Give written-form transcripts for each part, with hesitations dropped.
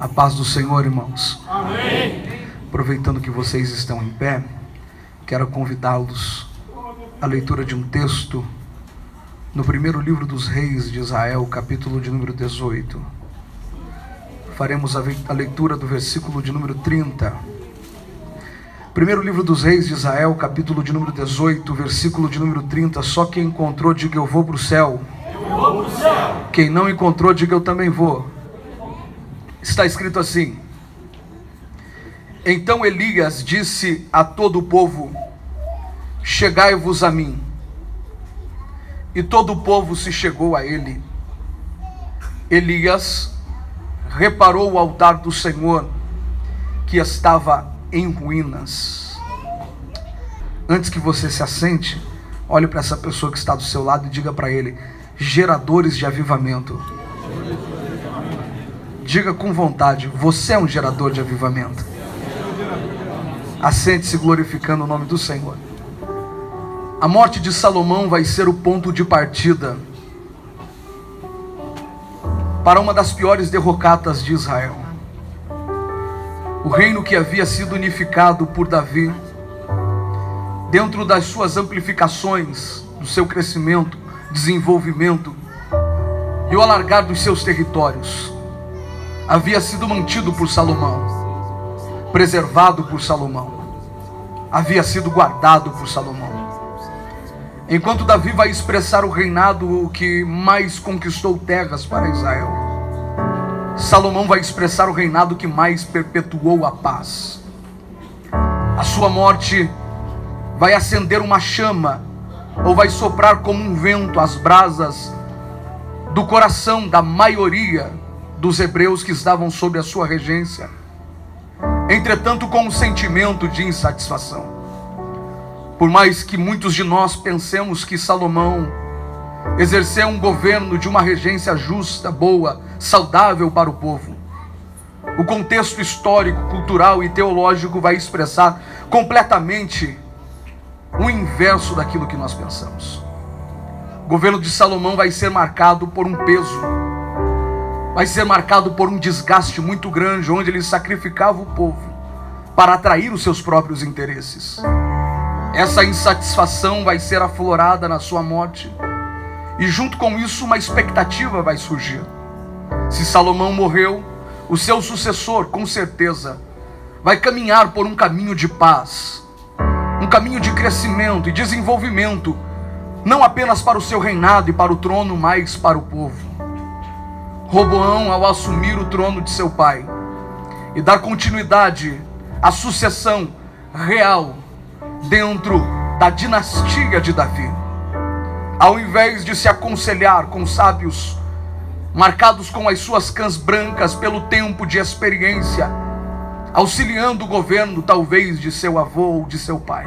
A paz do Senhor, irmãos. Amém. Aproveitando que vocês estão em pé, quero convidá-los à leitura de um texto no primeiro livro dos Reis de Israel, capítulo de número 18. Faremos a leitura do versículo de número 30. Primeiro livro dos Reis de Israel, capítulo de número 18, versículo de número 30. Só quem encontrou, diga: eu vou para o céu. Eu vou para o céu. Quem não encontrou, diga: eu também vou. Está escrito assim: então Elias disse a todo o povo: chegai-vos a mim. E todo o povo se chegou a ele. Elias reparou o altar do Senhor, que estava em ruínas. Antes que você se assente, olhe para essa pessoa que está do seu lado e diga para ele: geradores de avivamento. Diga com vontade: você é um gerador de avivamento. Assente-se glorificando o nome do Senhor. A morte de Salomão vai ser o ponto de partida para uma das piores derrocatas de Israel. O reino que havia sido unificado por Davi, dentro das suas amplificações, do seu crescimento, desenvolvimento e o alargar dos seus territórios, havia sido mantido por Salomão, preservado por Salomão, havia sido guardado por Salomão. Enquanto Davi vai expressar o reinado que mais conquistou terras para Israel, Salomão vai expressar o reinado que mais perpetuou a paz. A sua morte vai acender uma chama, ou vai soprar como um vento as brasas do coração da maioria dos hebreus que estavam sob a sua regência, entretanto com um sentimento de insatisfação. Por mais que muitos de nós pensemos que Salomão exerceu um governo de uma regência justa, boa, saudável para o povo, o contexto histórico, cultural e teológico vai expressar completamente o inverso daquilo que nós pensamos. O governo de Salomão vai ser marcado por um peso, vai ser marcado por um desgaste muito grande, onde ele sacrificava o povo para atrair os seus próprios interesses. Essa insatisfação vai ser aflorada na sua morte, e junto com isso uma expectativa vai surgir. Se Salomão morreu, o seu sucessor com certeza vai caminhar por um caminho de paz, um caminho de crescimento e desenvolvimento, não apenas para o seu reinado e para o trono, mas para o povo. Roboão, ao assumir o trono de seu pai e dar continuidade à sucessão real dentro da dinastia de Davi, ao invés de se aconselhar com sábios marcados com as suas cãs brancas pelo tempo de experiência, auxiliando o governo talvez de seu avô ou de seu pai,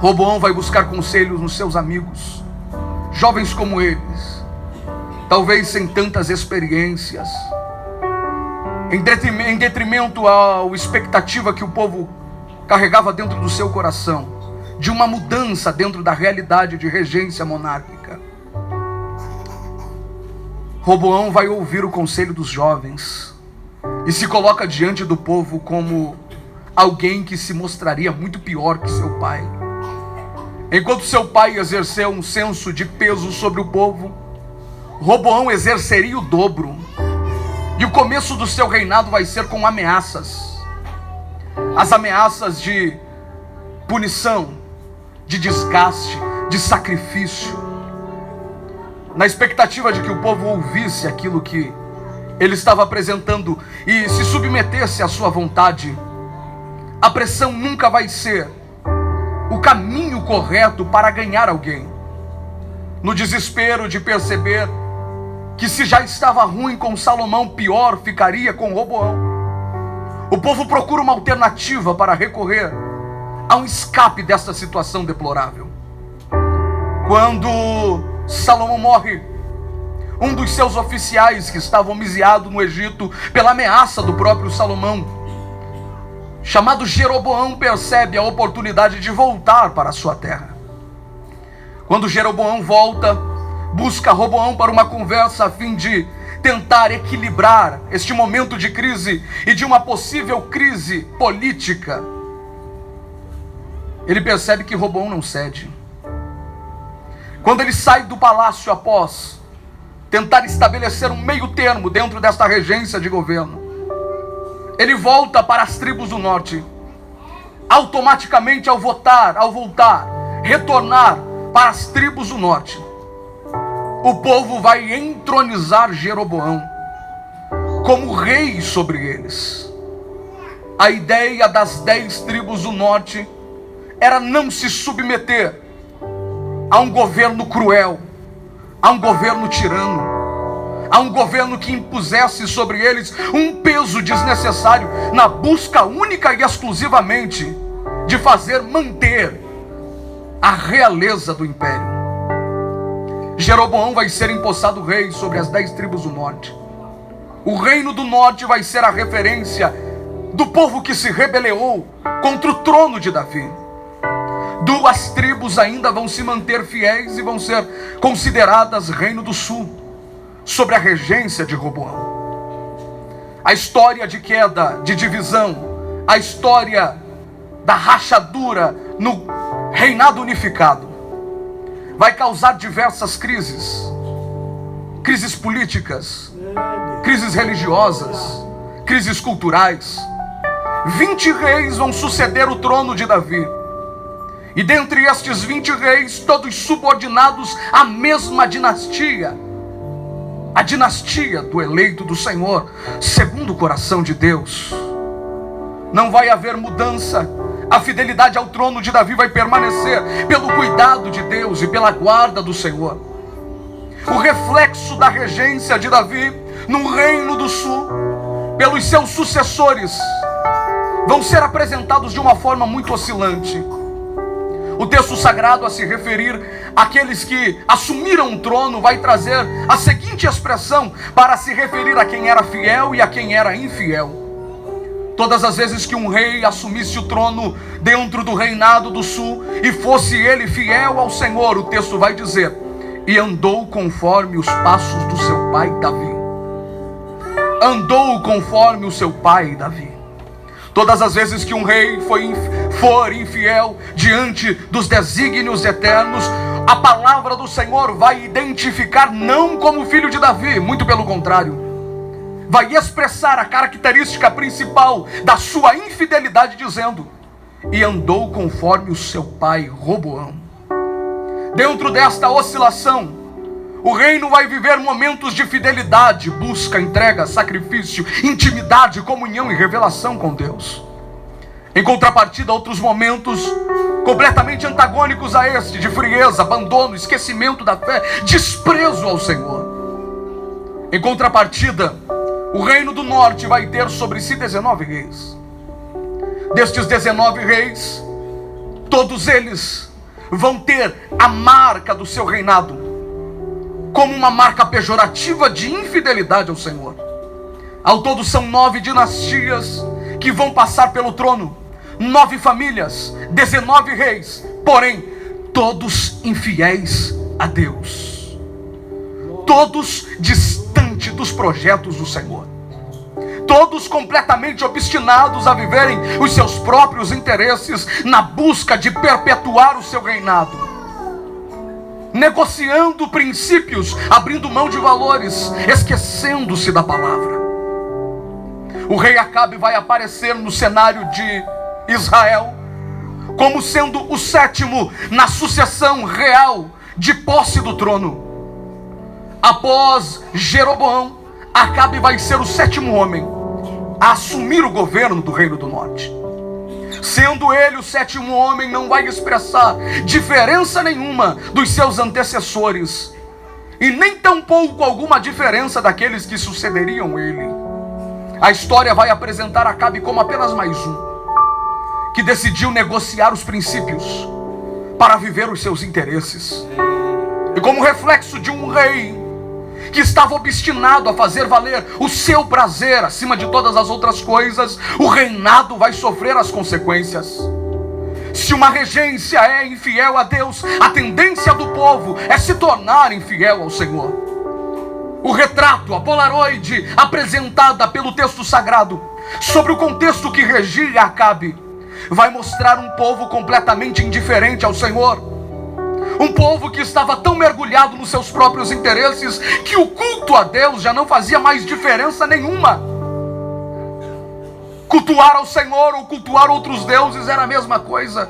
Roboão vai buscar conselhos nos seus amigos, jovens como eles, talvez sem tantas experiências, em detrimento à expectativa que o povo carregava dentro do seu coração, de uma mudança dentro da realidade de regência monárquica. Roboão vai ouvir o conselho dos jovens e se coloca diante do povo como alguém que se mostraria muito pior que seu pai. Enquanto seu pai exerceu um senso de peso sobre o povo, Roboão exerceria o dobro, e o começo do seu reinado vai ser com ameaças. As ameaças de punição, de desgaste, de sacrifício, na expectativa de que o povo ouvisse aquilo que ele estava apresentando e se submetesse à sua vontade. A pressão nunca vai ser o caminho correto para ganhar alguém. No desespero de perceber que se já estava ruim com Salomão, pior ficaria com Roboão, o povo procura uma alternativa para recorrer a um escape desta situação deplorável. Quando Salomão morre, um dos seus oficiais que estava homiciado no Egito pela ameaça do próprio Salomão, chamado Jeroboão, percebe a oportunidade de voltar para a sua terra. Quando Jeroboão volta, busca Roboão para uma conversa a fim de tentar equilibrar este momento de crise e de uma possível crise política, ele percebe que Roboão não cede. Quando ele sai do palácio após tentar estabelecer um meio termo dentro desta regência de governo, ele volta para as tribos do norte. Automaticamente, ao voltar, retornar para as tribos do norte, o povo vai entronizar Jeroboão como rei sobre eles. A ideia das 10 tribos do norte era não se submeter a um governo cruel, a um governo tirano, a um governo que impusesse sobre eles um peso desnecessário, na busca única e exclusivamente de manter a realeza do império. Jeroboão vai ser empossado rei sobre as 10 tribos do norte. O reino do norte vai ser a referência do povo que se rebelou contra o trono de Davi. 2 tribos ainda vão se manter fiéis e vão ser consideradas reino do sul, sobre a regência de Roboão. A história de queda, de divisão, a história da rachadura no reinado unificado vai causar diversas crises políticas, crises religiosas, crises culturais. 20 reis vão suceder o trono de Davi, e dentre estes 20 reis, todos subordinados à mesma dinastia, a dinastia do eleito do Senhor, segundo o coração de Deus. Não vai haver mudança. A fidelidade ao trono de Davi vai permanecer pelo cuidado de Deus e pela guarda do Senhor. O reflexo da regência de Davi no reino do sul, pelos seus sucessores, vão ser apresentados de uma forma muito oscilante. O texto sagrado, a se referir àqueles que assumiram o trono, vai trazer a seguinte expressão para se referir a quem era fiel e a quem era infiel. Todas as vezes que um rei assumisse o trono dentro do reinado do sul e fosse ele fiel ao Senhor, o texto vai dizer: e andou conforme os passos do seu pai Davi. Andou conforme o seu pai Davi. Todas as vezes que um rei for infiel diante dos desígnios eternos, a palavra do Senhor vai identificar não como filho de Davi, muito pelo contrário, vai expressar a característica principal da sua infidelidade, dizendo: e andou conforme o seu pai Roboão. Dentro desta oscilação, o reino vai viver momentos de fidelidade, busca, entrega, sacrifício, intimidade, comunhão e revelação com Deus. Em contrapartida, outros momentos completamente antagônicos a este, de frieza, abandono, esquecimento da fé, desprezo ao Senhor. Em contrapartida, o reino do norte vai ter sobre si 19 reis. Destes 19 reis, todos eles vão ter a marca do seu reinado como uma marca pejorativa de infidelidade ao Senhor. Ao todo são 9 dinastias que vão passar pelo trono, 9 famílias, 19 reis, porém todos infiéis a Deus, todos distantes dos projetos do Senhor, todos completamente obstinados a viverem os seus próprios interesses na busca de perpetuar o seu reinado, negociando princípios, abrindo mão de valores, esquecendo-se da palavra. O rei Acabe vai aparecer no cenário de Israel como sendo o 7º na sucessão real de posse do trono. Após Jeroboão, Acabe vai ser o 7º homem a assumir o governo do reino do norte. Sendo ele o 7º homem, não vai expressar diferença nenhuma dos seus antecessores, e nem tampouco alguma diferença daqueles que sucederiam ele. A história vai apresentar Acabe como apenas mais um, que decidiu negociar os princípios para viver os seus interesses. E como reflexo de um rei que estava obstinado a fazer valer o seu prazer acima de todas as outras coisas, o reinado vai sofrer as consequências. Se uma regência é infiel a Deus, a tendência do povo é se tornar infiel ao Senhor. o retrato, a polaroid apresentada pelo texto sagrado sobre o contexto que regia Acabe, vai mostrar um povo completamente indiferente ao Senhor. Um povo que estava tão mergulhado nos seus próprios interesses que o culto a Deus já não fazia mais diferença nenhuma. Cultuar ao Senhor ou cultuar outros deuses era a mesma coisa.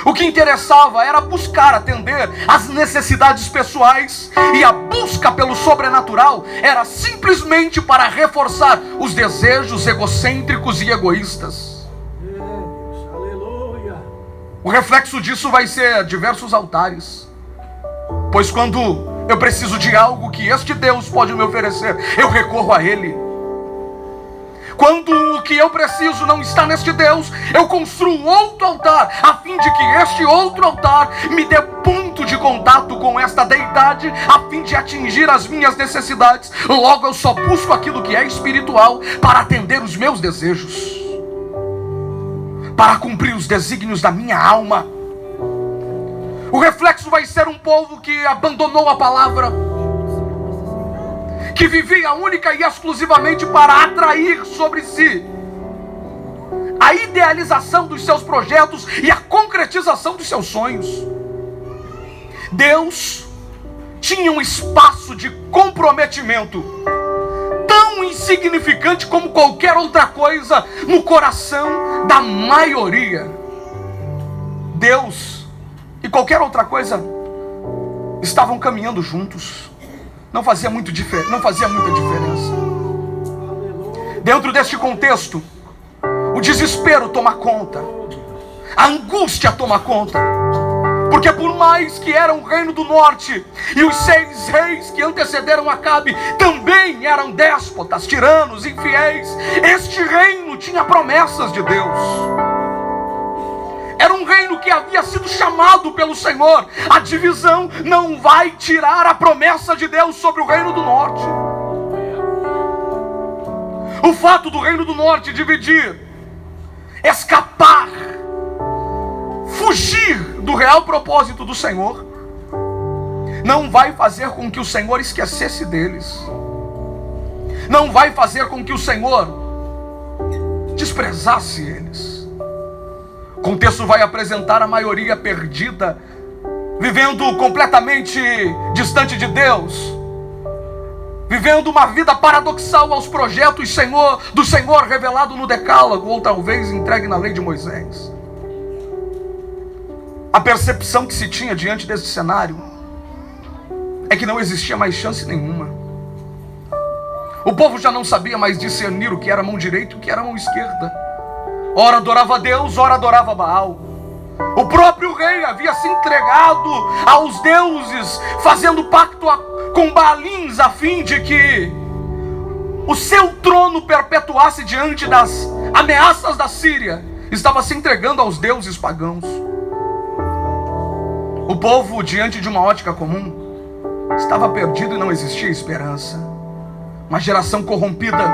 O que interessava era buscar atender às necessidades pessoais, e a busca pelo sobrenatural era simplesmente para reforçar os desejos egocêntricos e egoístas. O reflexo disso vai ser diversos altares, pois quando eu preciso de algo que este Deus pode me oferecer, eu recorro a Ele. Quando o que eu preciso não está neste Deus, eu construo outro altar, a fim de que este outro altar me dê ponto de contato com esta deidade, a fim de atingir as minhas necessidades. Logo eu só busco aquilo que é espiritual para atender os meus desejos, para cumprir os desígnios da minha alma. O reflexo vai ser um povo que abandonou a palavra, que vivia única e exclusivamente para atrair sobre si a idealização dos seus projetos e a concretização dos seus sonhos. Deus tinha um espaço de comprometimento tão insignificante como qualquer outra coisa no coração da maioria. Deus e qualquer outra coisa estavam caminhando juntos. Não fazia muita diferença. Dentro deste contexto, o desespero toma conta, a angústia toma conta, porque por mais que era o reino do norte, e os 6 reis que antecederam Acabe também eram déspotas, tiranos, infiéis, este reino tinha promessas de Deus. Era um reino que havia sido chamado pelo Senhor. A divisão não vai tirar a promessa de Deus sobre o reino do norte. O fato do reino do norte dividir, escapar, fugir do real propósito do Senhor, não vai fazer com que o Senhor esquecesse deles. Não vai fazer com que o Senhor desprezasse eles. O contexto vai apresentar a maioria perdida, vivendo completamente distante de Deus, vivendo uma vida paradoxal aos projetos do Senhor revelado no Decálogo, ou talvez entregue na lei de Moisés. A percepção que se tinha diante desse cenário é que não existia mais chance nenhuma. O povo já não sabia mais discernir o que era mão direita e o que era mão esquerda. Ora adorava Deus, ora adorava Baal. O próprio rei havia se entregado aos deuses, fazendo pacto com Baalins, a fim de que o seu trono perpetuasse diante das ameaças da Síria. Estava se entregando aos deuses pagãos. O povo, diante de uma ótica comum, estava perdido e não existia esperança. Uma geração corrompida,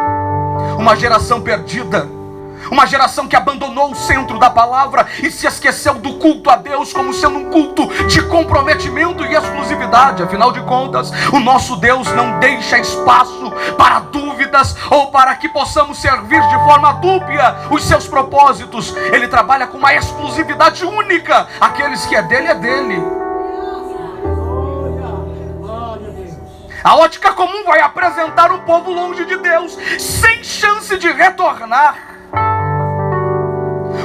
uma geração perdida, uma geração que abandonou o centro da palavra e se esqueceu do culto a Deus como sendo um culto de comprometimento e exclusividade. Afinal de contas, o nosso Deus não deixa espaço para dúvidas ou para que possamos servir de forma dúbia os seus propósitos. Ele trabalha com uma exclusividade única. Aqueles que é dele, é dele. A ótica comum vai apresentar o povo longe de Deus, sem chance de retornar.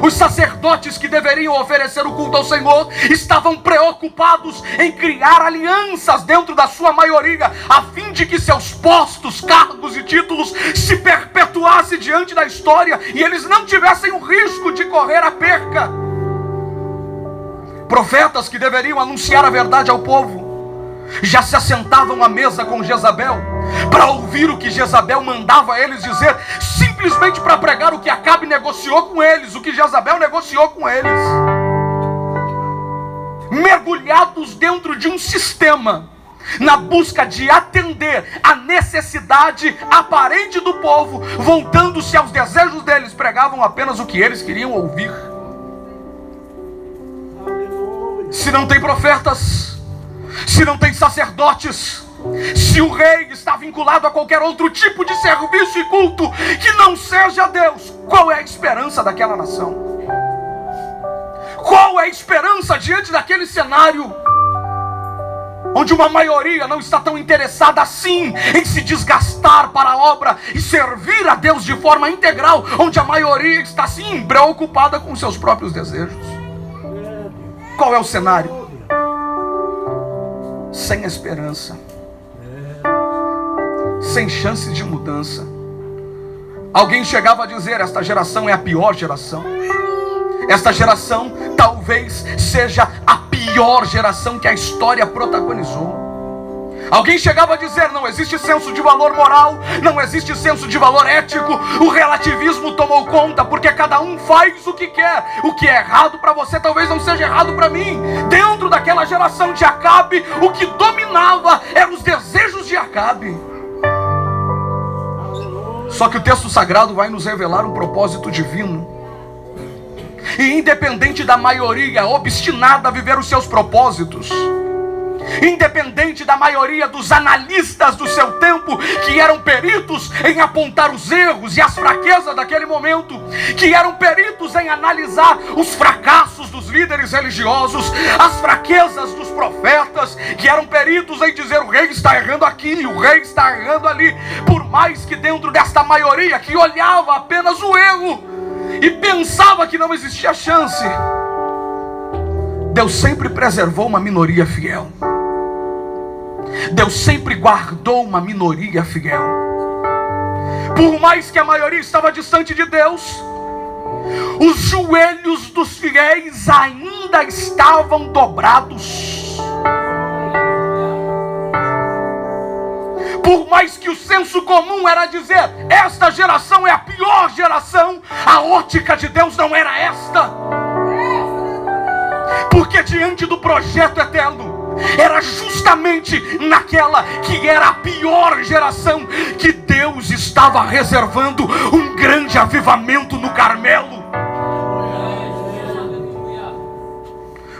Os sacerdotes que deveriam oferecer o culto ao Senhor estavam preocupados em criar alianças dentro da sua maioria, a fim de que seus postos, cargos e títulos se perpetuassem diante da história e eles não tivessem o risco de correr a perca. Profetas que deveriam anunciar a verdade ao povo já se assentavam à mesa com Jezabel para ouvir o que Jezabel mandava a eles dizer, simplesmente para pregar o que Acabe negociou com eles, o que Jezabel negociou com eles. Mergulhados dentro de um sistema, na busca de atender a necessidade aparente do povo, voltando-se aos desejos deles, pregavam apenas o que eles queriam ouvir. Se não tem profetas, se não tem sacerdotes, Se o rei está vinculado a qualquer outro tipo de serviço e culto que não seja Deus, qual é a esperança daquela nação? Qual é a esperança diante daquele cenário onde uma maioria não está tão interessada assim em se desgastar para a obra e servir a Deus de forma integral, onde a maioria está sim preocupada com seus próprios desejos? Qual é o cenário? Sem esperança, sem chances de mudança. Alguém chegava a dizer: esta geração é a pior geração. Esta geração talvez seja a pior geração que a história protagonizou. Alguém chegava a dizer: não existe senso de valor moral, não existe senso de valor ético, o relativismo tomou conta, porque cada um faz o que quer. O que é errado para você talvez não seja errado para mim. Dentro daquela geração de Acabe, o que dominava eram os desejos de Acabe. Só que o texto sagrado vai nos revelar um propósito divino. E independente da maioria obstinada a viver os seus propósitos, independente da maioria dos analistas do seu tempo, que eram peritos em apontar os erros e as fraquezas daquele momento, que eram peritos em analisar os fracassos dos líderes religiosos, as fraquezas dos profetas, que eram peritos em dizer: o rei está errando aqui, o rei está errando ali. Por mais que dentro desta maioria que olhava apenas o erro e pensava que não existia chance, Deus sempre preservou uma minoria fiel. Deus sempre guardou uma minoria fiel. Por mais que a maioria estava distante de Deus, os joelhos dos fiéis ainda estavam dobrados. Por mais que o senso comum era dizer: esta geração é a pior geração, a ótica de Deus não era esta. Porque diante do projeto eterno, era justamente naquela que era a pior geração que Deus estava reservando um grande avivamento no Carmelo.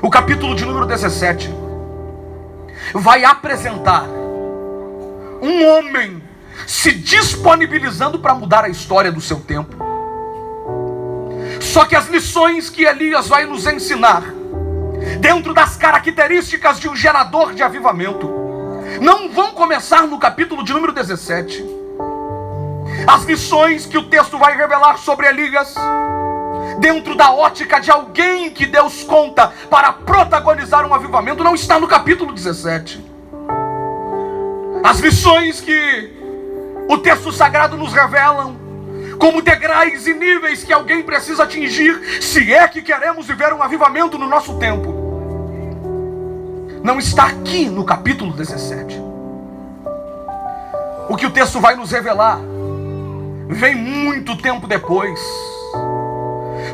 O capítulo de número 17 vai apresentar um homem se disponibilizando para mudar a história do seu tempo. Só que as lições que Elias vai nos ensinar, dentro das características de um gerador de avivamento, não vão começar no capítulo de número 17. As lições que o texto vai revelar sobre Elias, dentro da ótica de alguém que Deus conta para protagonizar um avivamento, não está no capítulo 17. As lições que o texto sagrado nos revelam como degraus e níveis que alguém precisa atingir, se é que queremos viver um avivamento no nosso tempo, não está aqui no capítulo 17. O que o texto vai nos revelar vem muito tempo depois,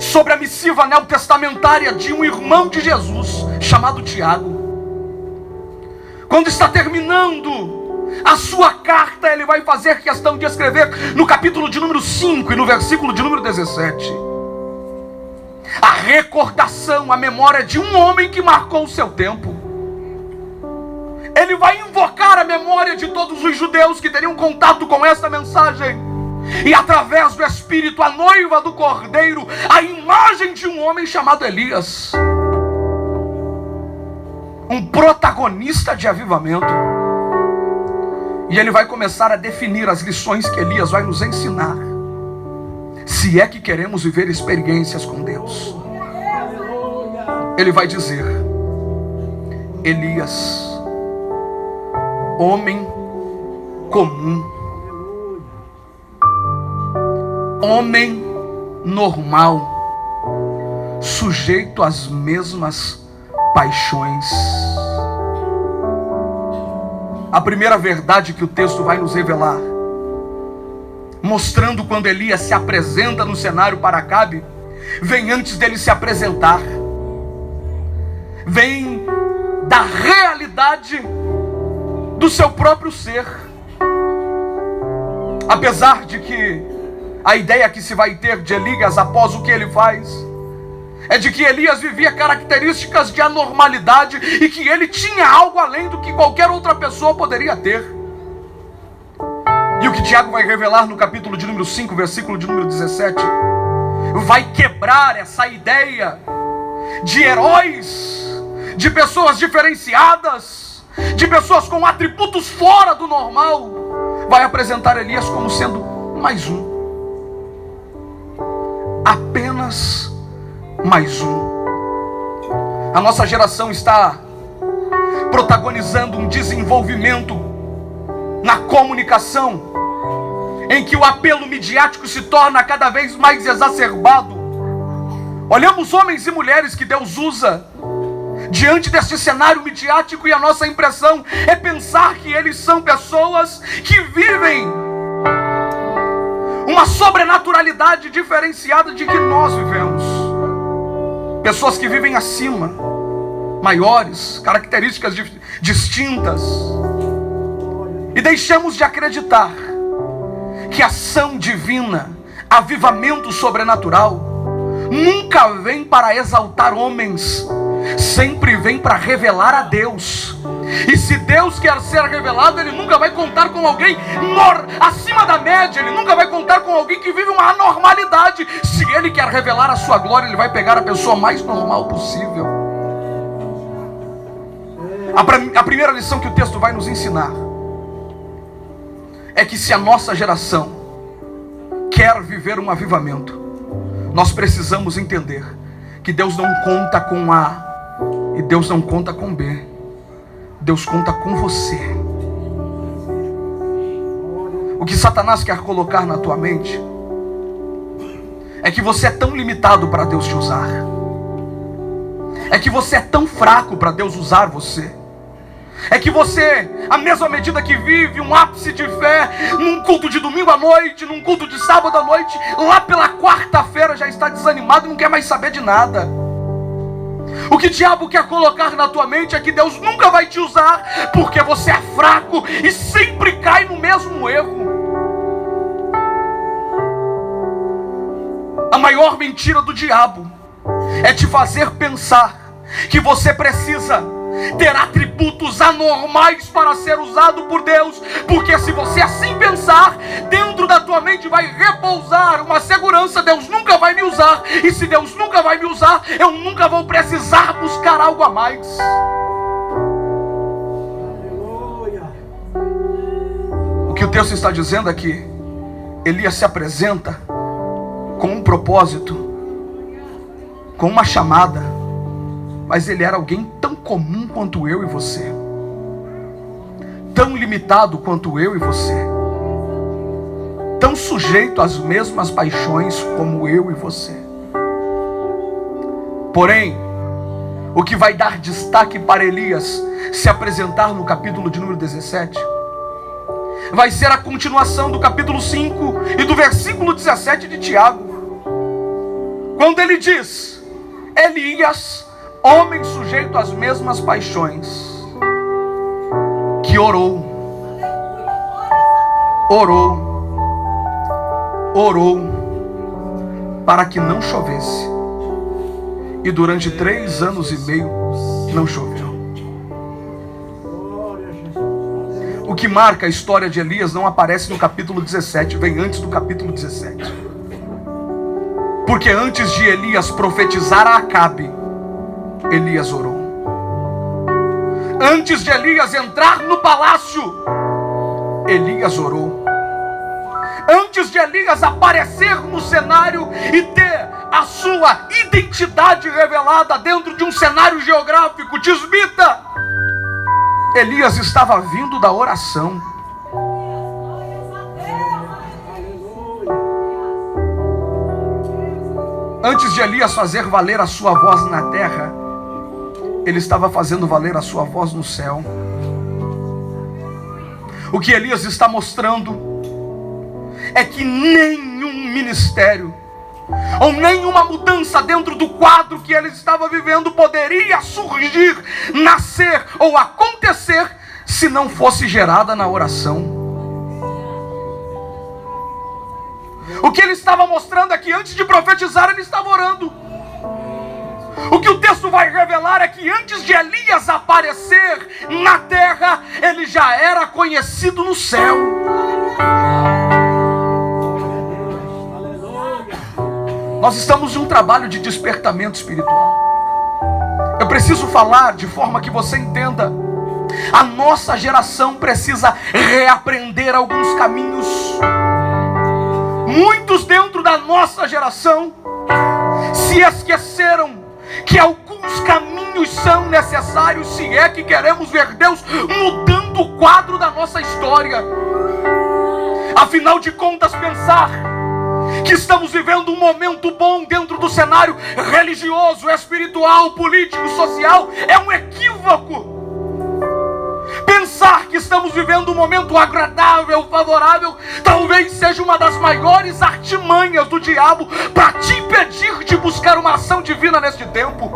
sobre a missiva neotestamentária de um irmão de Jesus chamado Tiago. Quando está terminando a sua carta, ele vai fazer questão de escrever no capítulo de número 5 e no versículo de número 17 a recordação, a memória de um homem que marcou o seu tempo. Ele vai invocar a memória de todos os judeus que teriam contato com essa mensagem, e através do Espírito, a noiva do Cordeiro, a imagem de um homem chamado Elias, um protagonista de avivamento. E ele vai começar a definir as lições que Elias vai nos ensinar, se é que queremos viver experiências com Deus. Ele vai dizer: Elias, homem comum, homem normal, sujeito às mesmas paixões. A primeira verdade que o texto vai nos revelar, mostrando quando Elias se apresenta no cenário para Acabe, vem antes dele se apresentar, vem da realidade do seu próprio ser. Apesar de que a ideia que se vai ter de Elias após o que ele faz é de que Elias vivia características de anormalidade e que ele tinha algo além do que qualquer outra pessoa poderia ter. E o que Tiago vai revelar no capítulo de número 5, versículo de número 17, vai quebrar essa ideia de heróis, de pessoas diferenciadas, de pessoas com atributos fora do normal. Vai apresentar Elias como sendo mais um, apenas mais um. A nossa geração está protagonizando um desenvolvimento na comunicação, em que o apelo midiático se torna cada vez mais exacerbado. Olhamos homens e mulheres que Deus usa diante deste cenário midiático, e a nossa impressão é pensar que eles são pessoas que vivem uma sobrenaturalidade diferenciada de que nós vivemos. Pessoas que vivem acima, maiores, características distintas. E deixamos de acreditar que ação divina, avivamento sobrenatural, nunca vem para exaltar homens, sempre vem para revelar a Deus. E se Deus quer ser revelado, Ele nunca vai contar com alguém acima da média, Ele nunca vai contar com alguém que vive uma anormalidade. Se Ele quer revelar a sua glória, Ele vai pegar a pessoa mais normal possível. A primeira lição que o texto vai nos ensinar é que se a nossa geração quer viver um avivamento, nós precisamos entender que Deus não conta com A e Deus não conta com B. Deus conta com você. O que Satanás quer colocar na tua mente é que você é tão limitado para Deus te usar, é que você é tão fraco para Deus usar você, é que você, à mesma medida que vive um ápice de fé num culto de domingo à noite, num culto de sábado à noite, lá pela quarta-feira já está desanimado e não quer mais saber de nada. O que o diabo quer colocar na tua mente é que Deus nunca vai te usar porque você é fraco e sempre cai no mesmo erro. A maior mentira do diabo é te fazer pensar que você precisa ter atributos anormais para ser usado por Deus, porque se você assim pensar, dentro da tua mente vai repousar uma segurança: Deus nunca vai me usar, e se Deus nunca vai me usar, eu nunca vou precisar buscar algo a mais. O que o texto está dizendo é que Elias se apresenta com um propósito, com uma chamada, mas ele era alguém tão comum quanto eu e você, tão limitado quanto eu e você, tão sujeito às mesmas paixões como eu e você. Porém, o que vai dar destaque para Elias se apresentar no capítulo de número 17 vai ser a continuação do capítulo 5 e do versículo 17 de Tiago, quando ele diz: Elias, homem sujeito às mesmas paixões, que orou para que não chovesse, e durante 3 anos e meio não choveu. O que marca a história de Elias não aparece no capítulo 17, vem antes do capítulo 17. Porque antes de Elias profetizar a Acabe, Elias orou. Antes de Elias entrar no palácio, Elias orou. Antes de Elias aparecer no cenário e ter a sua identidade revelada dentro de um cenário geográfico tisbita, Elias estava vindo da oração. Antes de Elias fazer valer a sua voz na terra, ele estava fazendo valer a sua voz no céu. O que Elias está mostrando é que nenhum ministério ou nenhuma mudança dentro do quadro que ele estava vivendo poderia surgir, nascer ou acontecer se não fosse gerada na oração. O que ele estava mostrando é que antes de profetizar ele estava orando. O que o texto vai revelar é que antes de Elias aparecer na terra, ele já era conhecido no céu. Nós estamos em um trabalho de despertamento espiritual. Eu preciso falar de forma que você entenda. A nossa geração precisa reaprender alguns caminhos. Muitos dentro da nossa geração se esqueceram que alguns caminhos são necessários se é que queremos ver Deus mudando o quadro da nossa história. Afinal de contas, pensar que estamos vivendo um momento bom dentro do cenário religioso, espiritual, político, social é um equívoco. Pensar que estamos vivendo um momento agradável, favorável, talvez seja uma das maiores artimanhas do diabo para te impedir de buscar uma ação divina neste tempo.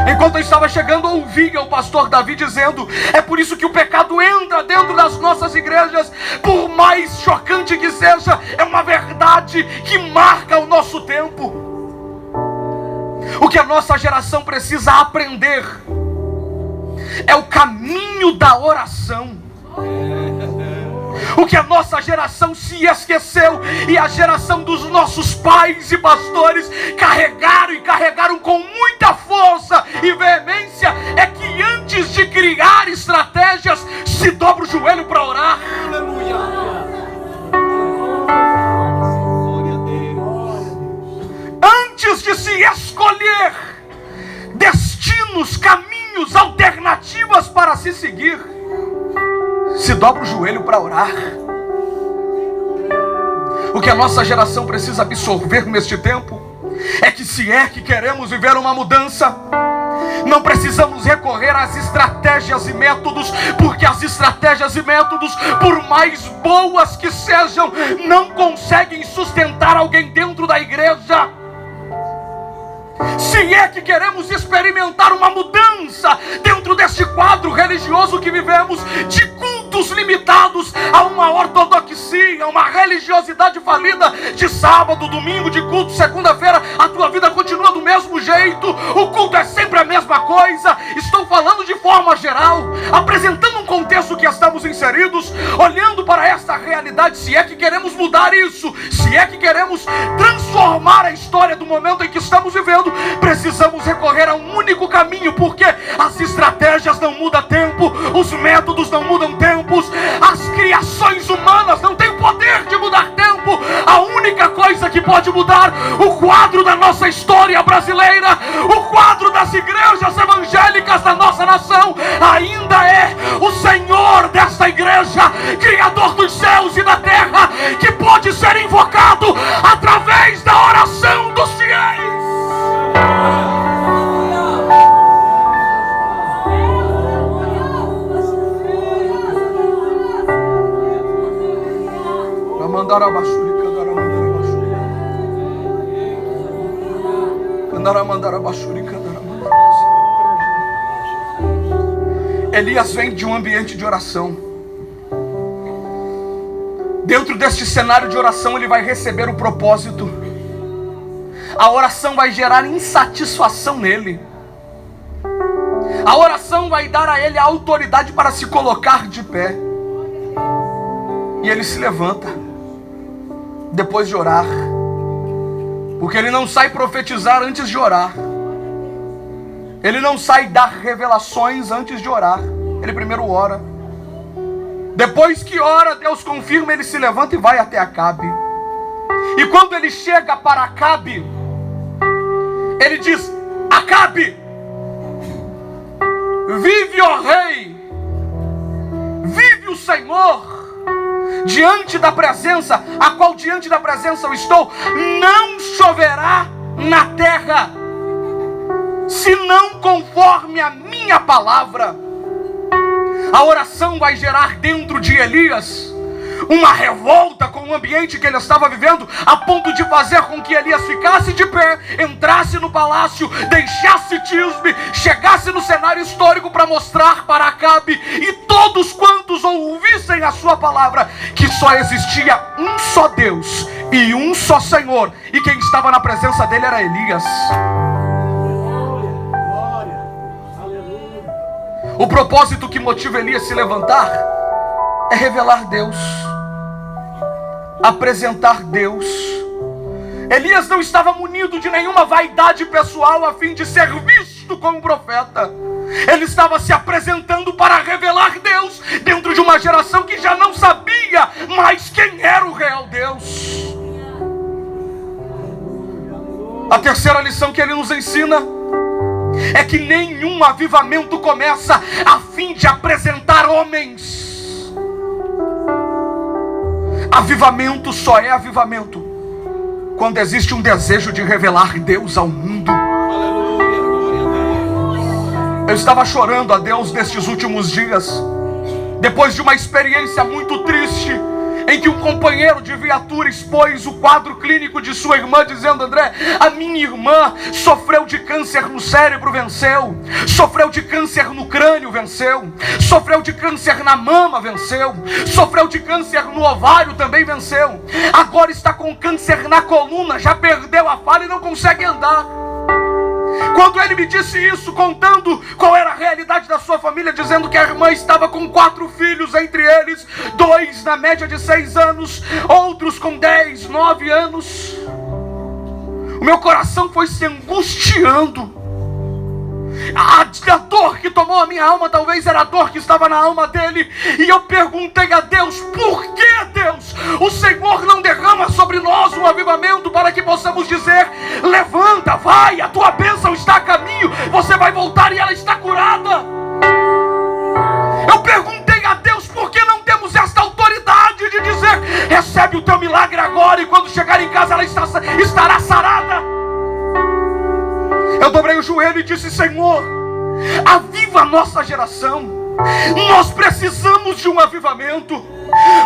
Enquanto eu estava chegando, eu ouvia o pastor Davi dizendo: é por isso que o pecado entra dentro das nossas igrejas. Por mais chocante que seja, é uma verdade que marca o nosso tempo. O que a nossa geração precisa aprender é o caminho da oração. O que a nossa geração se esqueceu, e a geração dos nossos pais e pastores carregaram com muita força e veemência, é que antes de criar estratégias, se dobra o joelho para orar. Antes de se escolher destinos, caminhos, alternativas para se seguir, se dobra o joelho para orar. O que a nossa geração precisa absorver neste tempo é que se é que queremos viver uma mudança, não precisamos recorrer às estratégias e métodos, porque as estratégias e métodos, por mais boas que sejam, não conseguem sustentar alguém dentro da igreja. Se é que queremos experimentar uma mudança dentro deste quadro religioso que vivemos, de cultos limitados a uma ortodoxia, uma religiosidade falida, de sábado, domingo, de culto, segunda-feira, a tua vida continua do mesmo jeito, o culto é sempre a mesma coisa. Estou falando de forma geral, apresentando um contexto que estamos inseridos, olhando para esta realidade. Se é que queremos mudar isso, se é que queremos transformar a história do momento em que estamos vivendo, precisamos recorrer a um único caminho, porque as estratégias não mudam tempo, os métodos não mudam tempos, as criações humanas não têm poder de mudar tempo. A única coisa que pode mudar o quadro da nossa história brasileira, o quadro das igrejas evangélicas da nossa nação, ainda é o Senhor desta igreja, Criador dos céus e da terra, que pode ser invocado através da oração dos fiéis. Elias vem de um ambiente de oração. Dentro deste cenário de oração, ele vai receber o propósito. A oração vai gerar insatisfação nele. A oração vai dar a ele a autoridade para se colocar de pé. E ele se levanta depois de orar, porque ele não sai profetizar antes de orar. Ele não sai dar revelações antes de orar. Ele primeiro ora. Depois que ora, Deus confirma, ele se levanta e vai até Acabe. E quando ele chega para Acabe, ele diz: Acabe, vive, ó rei, vive o Senhor, diante da presença, a qual diante da presença eu estou, não choverá na terra, senão conforme a minha palavra. A oração vai gerar dentro de Elias uma revolta com o ambiente que ele estava vivendo, a ponto de fazer com que Elias ficasse de pé, entrasse no palácio, deixasse Tisbe, chegasse no cenário histórico para mostrar para Acabe e todos quantos ouvissem a sua palavra, que só existia um só Deus, e um só Senhor, e quem estava na presença dele era Elias. O propósito que motiva Elias a se levantar é revelar Deus, apresentar Deus. Elias não estava munido de nenhuma vaidade pessoal a fim de ser visto como profeta. Ele estava se apresentando para revelar Deus dentro de uma geração que já não sabia mais quem era o real Deus. A terceira lição que ele nos ensina é que nenhum avivamento começa a fim de apresentar homens. Avivamento só é avivamento quando existe um desejo de revelar Deus ao mundo. Eu estava chorando a Deus nestes últimos dias, depois de uma experiência muito triste, em que um companheiro de viatura expôs o quadro clínico de sua irmã, dizendo: André, a minha irmã sofreu de câncer no cérebro, venceu. Sofreu de câncer no crânio, venceu. Sofreu de câncer na mama, venceu. Sofreu de câncer no ovário, também venceu. Agora está com câncer na coluna, já perdeu a fala e não consegue andar. Quando ele me disse isso, contando qual era a realidade da sua família, dizendo que a irmã estava com 4 filhos, entre eles 2 na média de 6 anos, outros com 10, 9 anos, o meu coração foi se angustiando. A dor que tomou a minha alma talvez era a dor que estava na alma dele. E eu perguntei a Deus: por que, Deus, o Senhor não derrama sobre nós um avivamento para que possamos dizer: levanta, vai, a tua bênção está a caminho, você vai voltar e ela está curada. Eu perguntei a Deus: por que não temos esta autoridade de dizer: recebe o teu milagre agora, e quando chegar em casa ela estará sarada. Eu dobrei o joelho e disse: Senhor, aviva a nossa geração. Nós precisamos de um avivamento.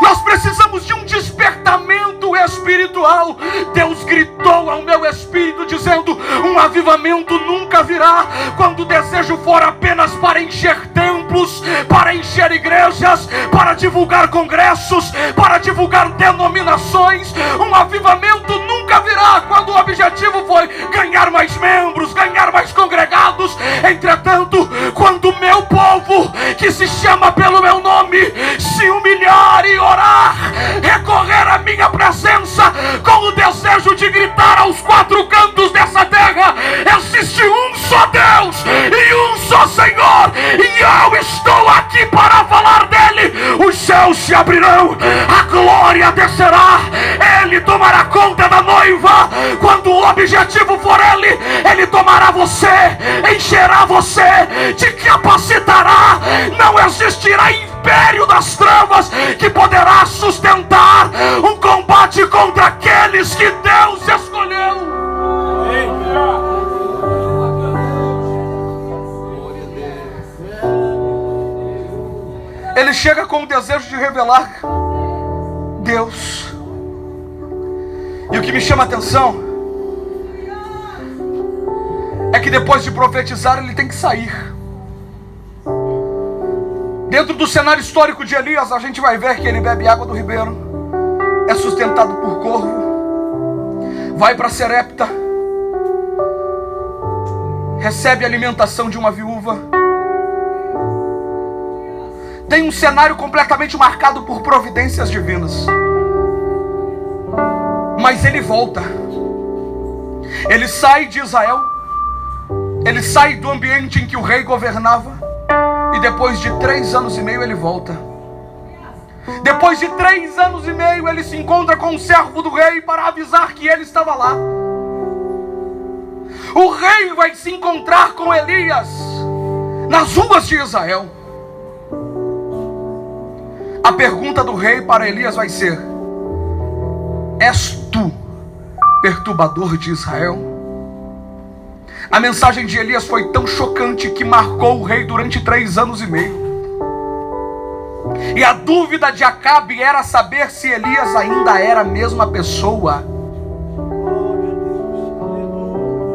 Nós precisamos de um despertamento espiritual. Deus gritou ao meu espírito dizendo: um avivamento nunca virá quando o desejo for apenas para encher templos, para encher igrejas, para divulgar congressos, para divulgar denominações. Um avivamento nunca virá quando o objetivo foi ganhar mais membros, ganhar mais congregados. Entretanto, quando o meu povo, que se chama pelo meu nome, se humilhar e orar, recorrer à minha presença com o desejo de gritar aos 4 cantos dessa terra: existe um só Deus e um só Senhor, e eu estou aqui para falar dele. Os céus se abrirão, a glória descerá, ele tomará conta da noiva. Quando o objetivo for ele, ele tomará você, encherá você, te capacitará. Não existirá império das trevas que poderá sustentar um combate contra aqueles que Deus escolheu. Ele chega com o desejo de revelar Deus. E o que me chama a atenção é que depois de profetizar, ele tem que sair. Dentro do cenário histórico de Elias, a gente vai ver que ele bebe água do ribeiro, é sustentado por corvo, vai para Serepta, recebe a alimentação de uma viúva. Tem um cenário completamente marcado por providências divinas. Mas ele volta. Ele sai de Israel, ele sai do ambiente em que o rei governava, e depois de 3 anos e meio ele volta. Depois de 3 anos e meio ele se encontra com um servo do rei para avisar que ele estava lá. O rei vai se encontrar com Elias nas ruas de Israel. A pergunta do rei para Elias vai ser: és tu perturbador de Israel? A mensagem de Elias foi tão chocante que marcou o rei durante 3 anos e meio. E a dúvida de Acabe era saber se Elias ainda era a mesma pessoa,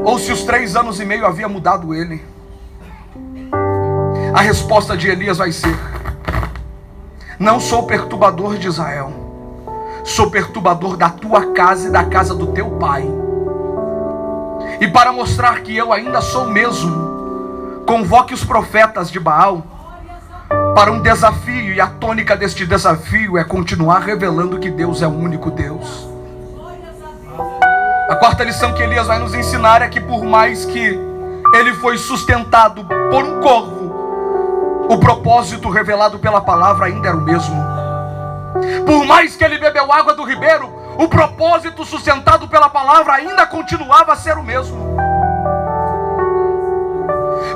ou se os 3 anos e meio havia mudado ele. A resposta de Elias vai ser: não sou perturbador de Israel, sou perturbador da tua casa e da casa do teu pai. E para mostrar que eu ainda sou o mesmo, convoque os profetas de Baal para um desafio, e a tônica deste desafio é continuar revelando que Deus é o único Deus. A quarta lição que Elias vai nos ensinar é que por mais que ele foi sustentado por um corvo, o propósito revelado pela palavra ainda era o mesmo. Por mais que ele bebeu água do ribeiro, o propósito sustentado pela palavra ainda continuava a ser o mesmo.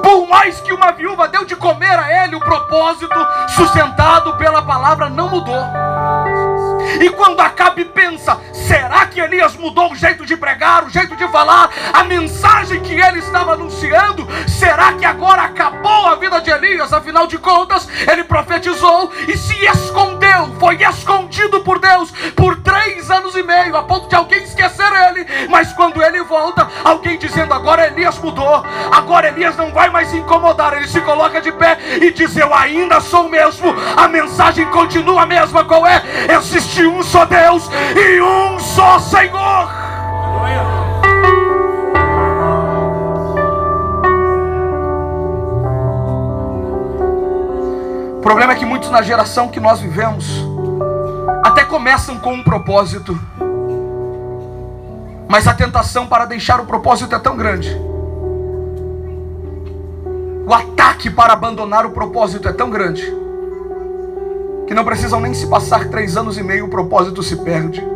Por mais que uma viúva deu de comer a ele, o propósito sustentado pela palavra não mudou. E quando Acabe pensa, será que Elias mudou o jeito de pregar, o jeito de falar, a mensagem que ele estava anunciando? Será que agora acabou a vida de Elias? Afinal de contas, ele profetizou e se escondeu, foi escondido por Deus por 3 anos e meio, a ponto de alguém esquecer ele. Mas quando ele volta, alguém dizendo, agora Elias mudou, agora Elias não vai mais se incomodar. Ele se coloca de pé e diz, eu ainda sou o mesmo, a mensagem continua a mesma. Qual é? Existe um só Deus e um só Senhor. O problema é que muitos na geração que nós vivemos até começam com um propósito, mas a tentação para deixar o propósito é tão grande, o ataque para abandonar o propósito é tão grande, que não precisam nem se passar 3 anos e meio, o propósito se perde,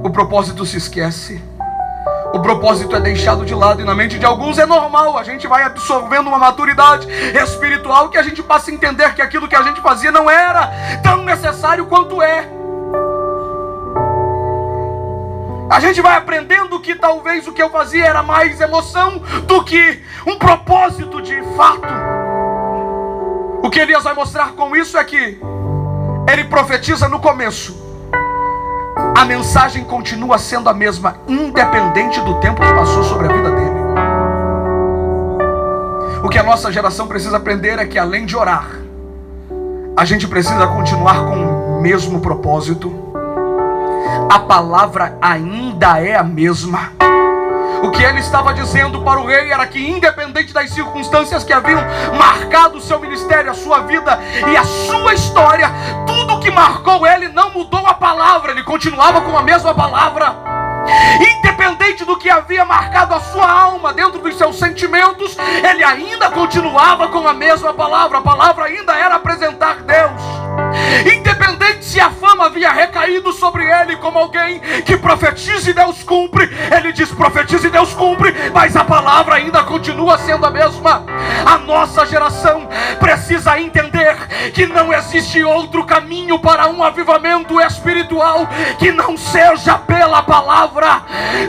o propósito se esquece, o propósito é deixado de lado. E na mente de alguns é normal, a gente vai absorvendo uma maturidade espiritual que a gente passa a entender que aquilo que a gente fazia não era tão necessário quanto é. A gente vai aprendendo que talvez o que eu fazia era mais emoção do que um propósito de fato. O que Elias vai mostrar com isso é que ele profetiza no começo, a mensagem continua sendo a mesma, independente do tempo que passou sobre a vida dele. O que a nossa geração precisa aprender é que, além de orar, a gente precisa continuar com o mesmo propósito. A palavra ainda é a mesma. O que ele estava dizendo para o rei era que, independente das circunstâncias que haviam marcado o seu ministério, a sua vida e a sua história, tudo que marcou ele não mudou a palavra, ele continuava com a mesma palavra. Independente do que havia marcado a sua alma, dentro dos seus sentimentos, ele ainda continuava com a mesma palavra. A palavra ainda era apresentar Deus. Independente se a fama havia recaído sobre ele como alguém que profetiza e Deus cumpre, ele diz profetiza e Deus cumpre, mas a palavra ainda continua sendo a mesma. A nossa geração precisa entender que não existe outro caminho para um avivamento espiritual que não seja pela palavra.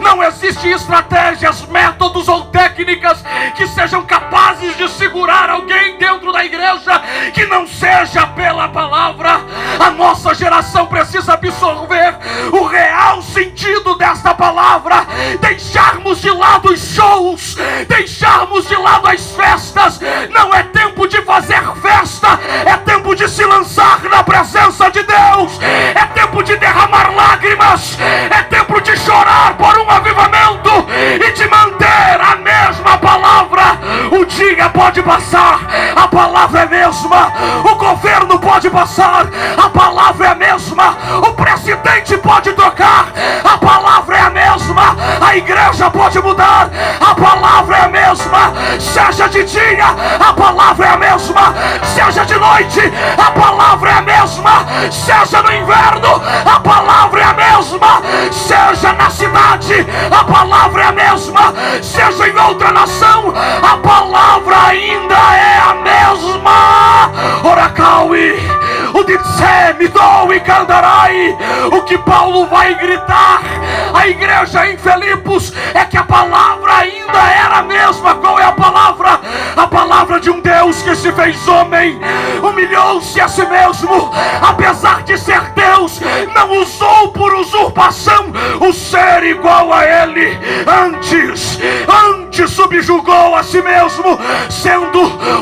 Não existe estratégias, métodos ou técnicas que sejam capazes de segurar alguém dentro da igreja que não seja pela palavra. A nossa geração precisa absorver o real sentido desta palavra, deixarmos de lado os shows, deixarmos de lado as festas. Não é tempo de fazer festa, é tempo de se lançar na presença de Deus, é tempo de derramar lágrimas, é tempo de chorar por um avivamento e de manter a mesma palavra. O dia pode passar, a palavra é a mesma. O governo pode passar, a palavra é a mesma. O presidente pode trocar, a palavra é a mesma. A igreja pode mudar, a palavra é a mesma. Seja de dia, a palavra é a mesma. Seja de noite, a palavra é a mesma. Seja no inverno, a palavra é a mesma. Seja na cidade, a palavra é a mesma. Seja em outra nação, a palavra ainda é a mesma. Oracaui, o Ditsemitou e Candarai. O que Paulo vai gritar à igreja em Filipos é que a palavra ainda era a mesma. Qual é a palavra? A palavra de um Deus que se fez homem, humilhou-se a si mesmo, apesar de ser Deus, não usou por usurpação o ser igual a ele. Antes se subjugou a si mesmo, sendo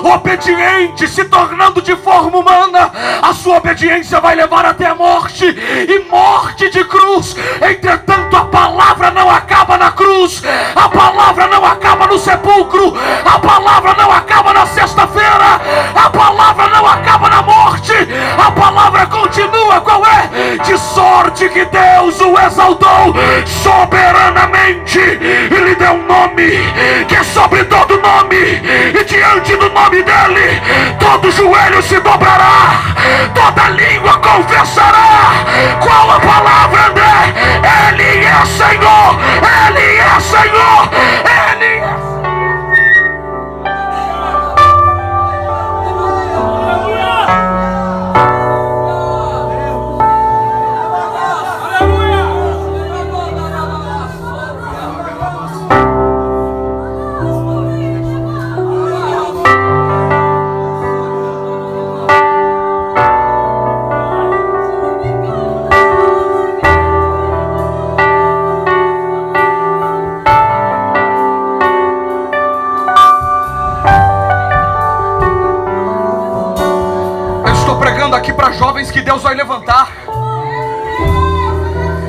obediente, se tornando de forma humana. A sua obediência vai levar até a morte, e morte de cruz. Entretanto, a palavra não acaba na cruz, a palavra não acaba no sepulcro, a palavra não acaba na sexta-feira, a palavra não acaba na morte, a palavra continua. Qual é? De sorte que Deus o exaltou soberanamente e lhe deu um nome que é sobre todo nome, e diante do nome dele todo joelho se dobrará, toda língua confessará. Qual a palavra, André? Ele é Senhor, Ele é Senhor, Ele é. Aqui para jovens que Deus vai levantar.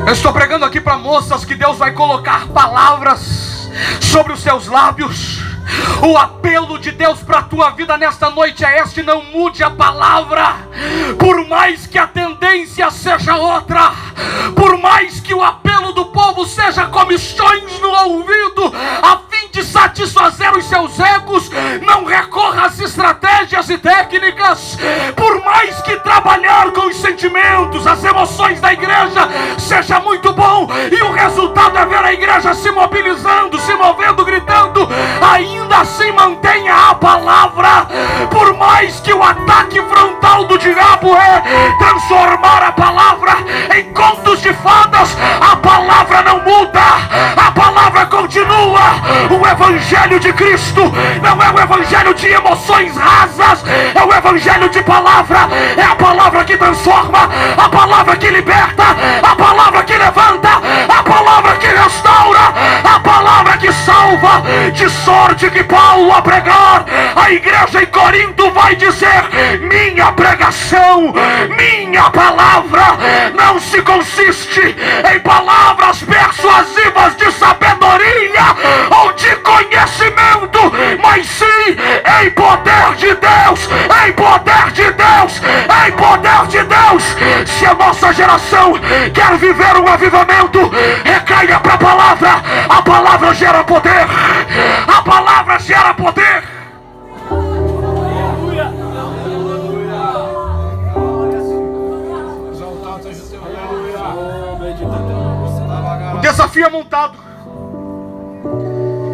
Eu estou pregando aqui para moças que Deus vai colocar palavras sobre os seus lábios. O apelo de Deus para a tua vida nesta noite é este: não mude a palavra, por mais que a tendência seja outra, por mais que o apelo do povo seja comichões no ouvido, a fim de satisfazer os seus egos. Não recorra às estratégias e técnicas. Por mais que trabalhar com os sentimentos, as emoções da igreja seja muito bom, e o resultado é ver a igreja se mobilizando, se movendo, gritando, ainda assim mantenha a palavra. Por mais que o ataque frontal do diabo é transformar a palavra em contos de fadas, a palavra não muda, a palavra continua. O evangelho de Cristo não é o evangelho de emoções rasas, é o evangelho de palavra. É a palavra que transforma, a palavra que liberta, a palavra que levanta, a palavra que restaura, a palavra que salva. De sorte que Paulo, a pregar a igreja em Corinto, vai dizer: minha pregação, minha palavra não se consiste em palavras persuasivas de sabedoria ou de conhecimento, mas sim em poder de Deus, em poder de Deus, em poder de Deus. Se a nossa geração quer viver um avivamento, recaia para a palavra gera poder, a palavra gera poder. O desafio é montado.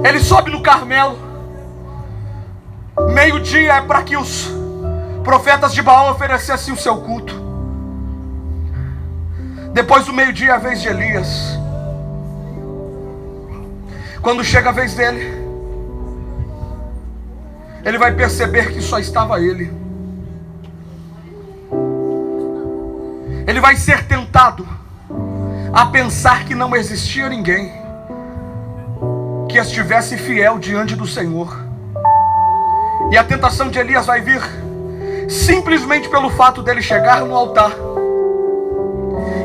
Ele sobe no Carmelo. Meio-dia é para que os profetas de Baal oferecessem o seu culto. Depois do meio-dia é a vez de Elias. Quando chega a vez dele, ele vai perceber que só estava ele. Ele vai ser tentado a pensar que não existia ninguém que estivesse fiel diante do Senhor. E a tentação de Elias vai vir simplesmente pelo fato dele chegar no altar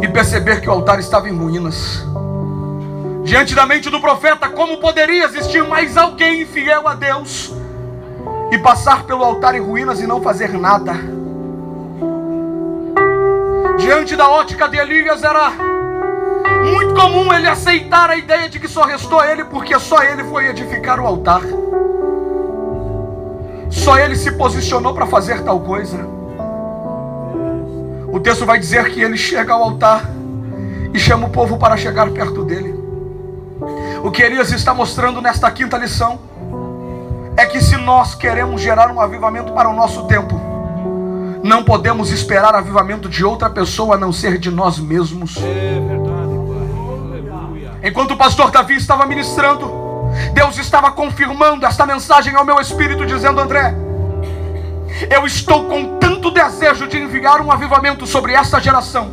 e perceber que o altar estava em ruínas. Diante da mente do profeta, como poderia existir mais alguém fiel a Deus e passar pelo altar em ruínas e não fazer nada? Diante da ótica de Elias, era muito comum ele aceitar a ideia de que só restou ele, porque só ele foi edificar o altar, só ele se posicionou para fazer tal coisa. O texto vai dizer que ele chega ao altar e chama o povo para chegar perto dele. O que Elias está mostrando nesta quinta lição é que se nós queremos gerar um avivamento para o nosso tempo, não podemos esperar avivamento de outra pessoa a não ser de nós mesmos. É verdade, Pai. Aleluia. Enquanto o pastor Davi estava ministrando, Deus estava confirmando esta mensagem ao meu espírito, dizendo: André, eu estou com tanto desejo de enviar um avivamento sobre esta geração,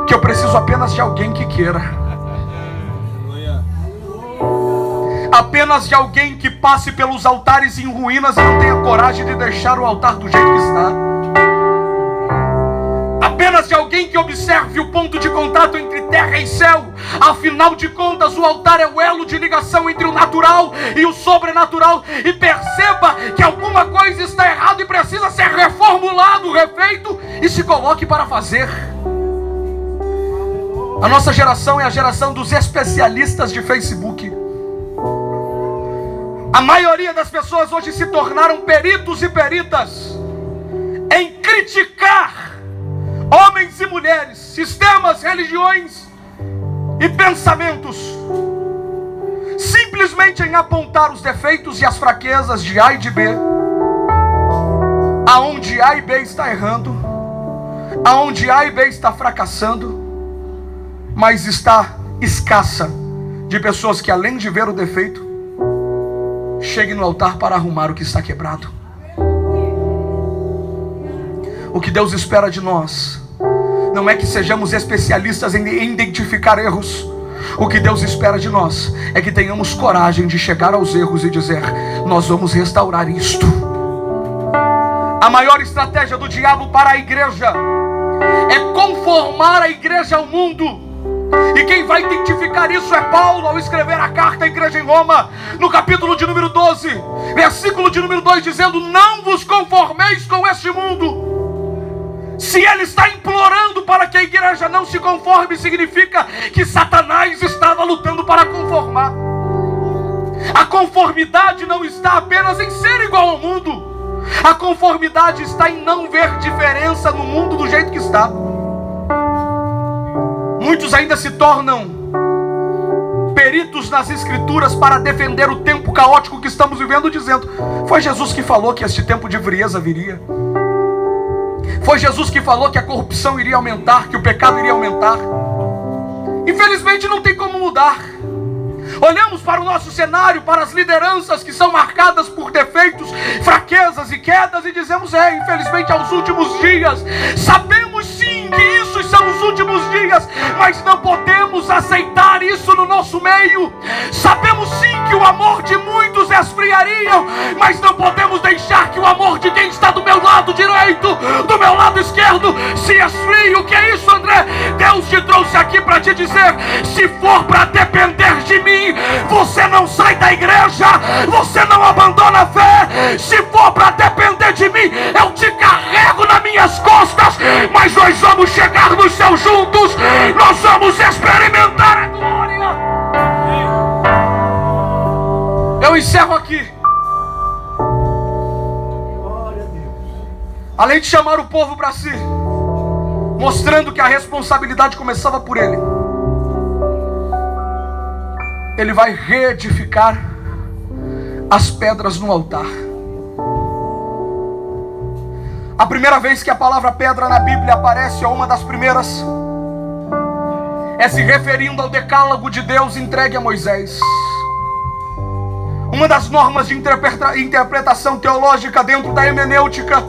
que eu preciso apenas de alguém que queira. Apenas apenas de alguém que passe pelos altares em ruínas e não tenha coragem de deixar o altar do jeito que está. Apenas de alguém que observe o ponto de contato entre terra e céu. Afinal de contas, o altar é o elo de ligação entre o natural e o sobrenatural. E perceba que alguma coisa está errada e precisa ser reformulado, refeito, e se coloque para fazer. A nossa geração é a geração dos especialistas de Facebook. A maioria das pessoas hoje se tornaram peritos e peritas em criticar homens e mulheres, sistemas, religiões e pensamentos, simplesmente em apontar os defeitos e as fraquezas de A e de B, aonde A e B está errando, aonde A e B está fracassando, mas está escassa de pessoas que, além de ver o defeito, cheguem no altar para arrumar o que está quebrado. O que Deus espera de nós não é que sejamos especialistas em identificar erros. O que Deus espera de nós é que tenhamos coragem de chegar aos erros e dizer: nós vamos restaurar isto. A maior estratégia do diabo para a igreja é conformar a igreja ao mundo. E quem vai identificar isso é Paulo, ao escrever a carta à igreja em Roma, no capítulo de número 12, versículo de número 2, dizendo: não vos conformeis com este mundo. Se ele está implorando para que a igreja não se conforme, significa que Satanás estava lutando para conformar. A conformidade não está apenas em ser igual ao mundo. A conformidade está em não ver diferença no mundo do jeito que está. Muitos ainda se tornam peritos nas escrituras para defender o tempo caótico que estamos vivendo, dizendo: foi Jesus que falou que este tempo de frieza viria. Foi Jesus que falou que a corrupção iria aumentar, que o pecado iria aumentar. Infelizmente não tem como mudar. Olhamos para o nosso cenário, para as lideranças que são marcadas por defeitos, fraquezas e quedas, e dizemos: infelizmente aos últimos dias. Sabemos sim que isso são os últimos dias, mas não podemos aceitar isso no nosso meio. Sabemos sim que o amor de muitos esfriaria, mas não podemos deixar que o amor de quem está do meu lado direito, do meu lado esquerdo, se esfrie. O que é isso, André? Deus te trouxe aqui para te dizer: se for para depender de mim, você não sai da igreja, você não abandona a fé. Se for para depender de mim, eu te carrego nas minhas costas, mas nós vamos chegar no céu juntos, nós vamos experimentar a glória. Eu encerro aqui. Além de chamar o povo para si, mostrando que a responsabilidade começava por ele, ele vai reedificar as pedras no altar. A primeira vez que a palavra pedra na Bíblia aparece, ou uma das primeiras, é se referindo ao decálogo de Deus entregue a Moisés. Uma das normas de interpretação teológica dentro da hermenêutica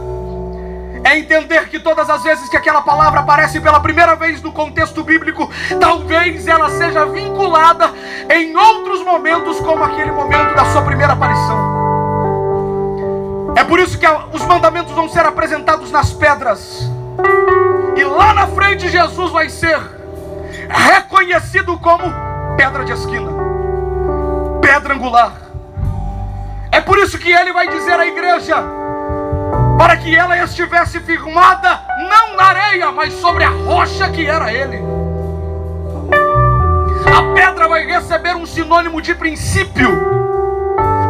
é entender que todas as vezes que aquela palavra aparece pela primeira vez no contexto bíblico, talvez ela seja vinculada em outros momentos, como aquele momento da sua primeira aparição. É por isso que os mandamentos vão ser apresentados nas pedras, e lá na frente Jesus vai ser reconhecido como pedra de esquina, pedra angular. É por isso que ele vai dizer à igreja, para que ela estivesse firmada não na areia, mas sobre a rocha que era ele. A pedra vai receber um sinônimo de princípio.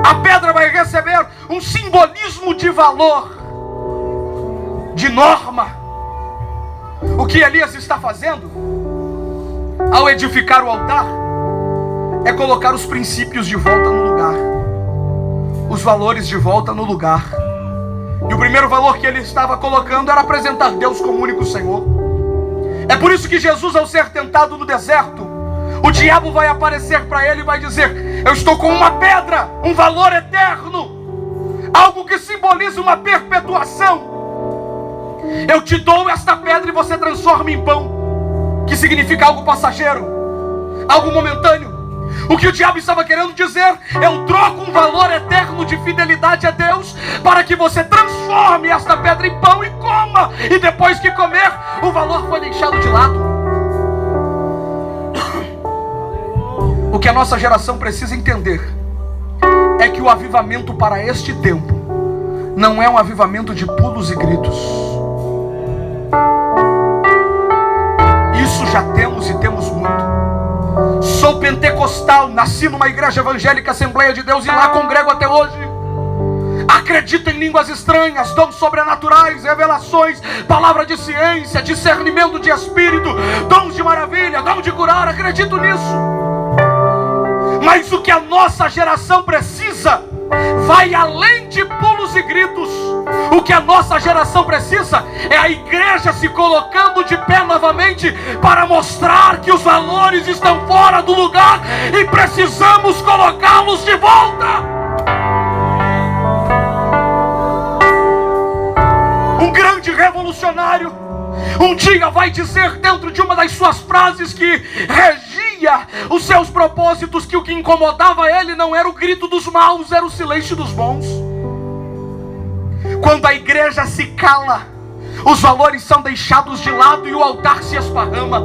A pedra vai receber um simbolismo de valor, de norma. O que Elias está fazendo ao edificar o altar é colocar os princípios de volta no lugar, os valores de volta no lugar. E o primeiro valor que ele estava colocando era apresentar Deus como único Senhor. É por isso que Jesus, ao ser tentado no deserto, o diabo vai aparecer para ele e vai dizer: eu estou com uma pedra, um valor eterno, algo que simboliza uma perpetuação. Eu te dou esta pedra e você transforma em pão, que significa algo passageiro, algo momentâneo. O que o diabo estava querendo dizer: eu troco um valor eterno de fidelidade a Deus para que você transforme esta pedra em pão e coma. E depois que comer, o valor foi deixado de lado. O que a nossa geração precisa entender é que o avivamento para este tempo não é um avivamento de pulos e gritos. Isso já temos e temos muito. Sou pentecostal, nasci numa igreja evangélica, Assembleia de Deus, e lá congrego até hoje. Acredito em línguas estranhas, dons sobrenaturais, revelações, palavra de ciência, discernimento de espírito, dons de maravilha, dom de curar, acredito nisso. Mas o que a nossa geração precisa vai além de pulos e gritos. O que a nossa geração precisa é a igreja se colocando de pé novamente para mostrar que os valores estão fora do lugar e precisamos colocá-los de volta. Um grande revolucionário um dia vai dizer dentro de uma das suas frases que regia os seus propósitos que o que incomodava ele não era o grito dos maus, era o silêncio dos bons. Quando a igreja se cala, os valores são deixados de lado e o altar se esparrama.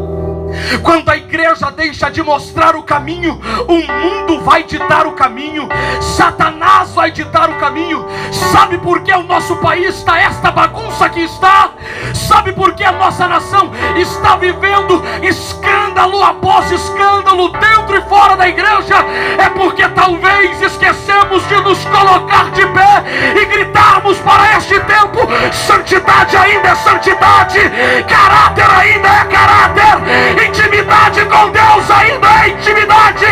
Quando a igreja deixa de mostrar o caminho, o mundo vai ditar o caminho, Satanás vai ditar o caminho. Sabe por que o nosso país está esta bagunça que está? Sabe por que a nossa nação está vivendo escândalo após escândalo dentro e fora da igreja? É porque talvez esquecemos de nos colocar de pé e gritarmos para este tempo: santidade ainda é santidade, caráter ainda é caráter, intimidade com Deus ainda é intimidade.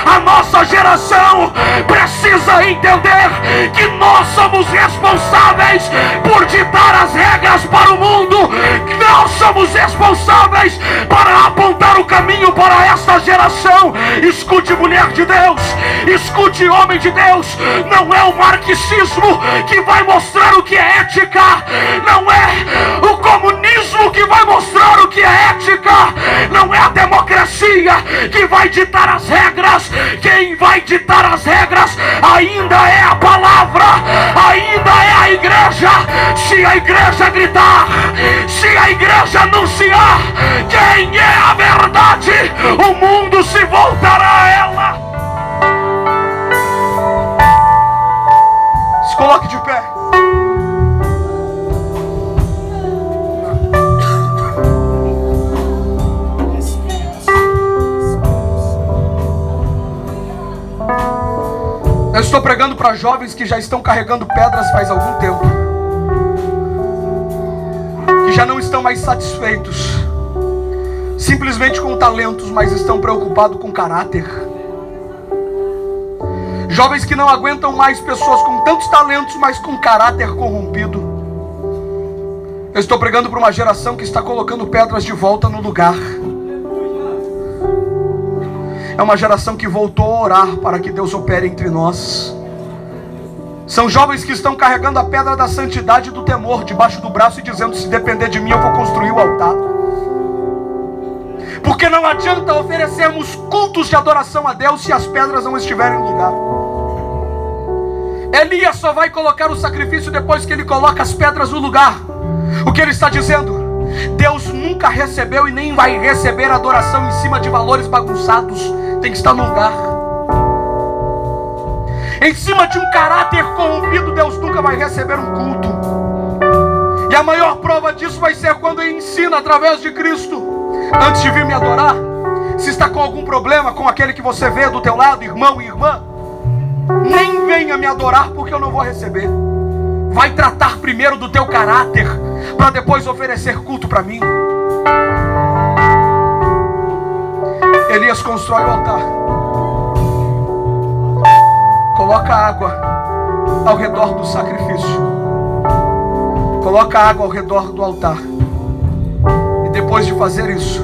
A nossa geração precisa entender que nós somos responsáveis por ditar as regras para o mundo. Nós somos responsáveis para apontar o caminho para esta geração. Escute, mulher de Deus, escute, homem de Deus. Não é o marxismo que vai mostrar o que é ética, não é o comunismo que vai mostrar o que é ética, não é a democracia que vai ditar as regras. Quem vai ditar as regras ainda é a palavra, ainda é a igreja. Se a igreja gritar, se a igreja anunciar quem é a verdade, o mundo se voltará a ela. Se coloque de pé. Eu estou pregando para jovens que já estão carregando pedras faz algum tempo, que já não estão mais satisfeitos simplesmente com talentos, mas estão preocupados com caráter. Jovens que não aguentam mais pessoas com tantos talentos, mas com caráter corrompido. Eu estou pregando para uma geração que está colocando pedras de volta no lugar. É uma geração que voltou a orar para que Deus opere entre nós. São jovens que estão carregando a pedra da santidade e do temor debaixo do braço e dizendo: se depender de mim eu vou construir o altar. Porque não adianta oferecermos cultos de adoração a Deus se as pedras não estiverem no lugar. Elias só vai colocar o sacrifício depois que ele coloca as pedras no lugar. O que ele está dizendo? Deus nunca recebeu e nem vai receber adoração em cima de valores bagunçados. Tem que estar no lugar. Em cima de um caráter corrompido, Deus nunca vai receber um culto. E a maior prova disso vai ser quando Ele ensina através de Cristo. Antes de vir me adorar, se está com algum problema com aquele que você vê do teu lado, irmão e irmã, nem venha me adorar, porque eu não vou receber. Vai tratar primeiro do teu caráter, para depois oferecer culto para mim. Elias constrói o altar, coloca água ao redor do sacrifício, coloca água ao redor do altar, e depois de fazer isso,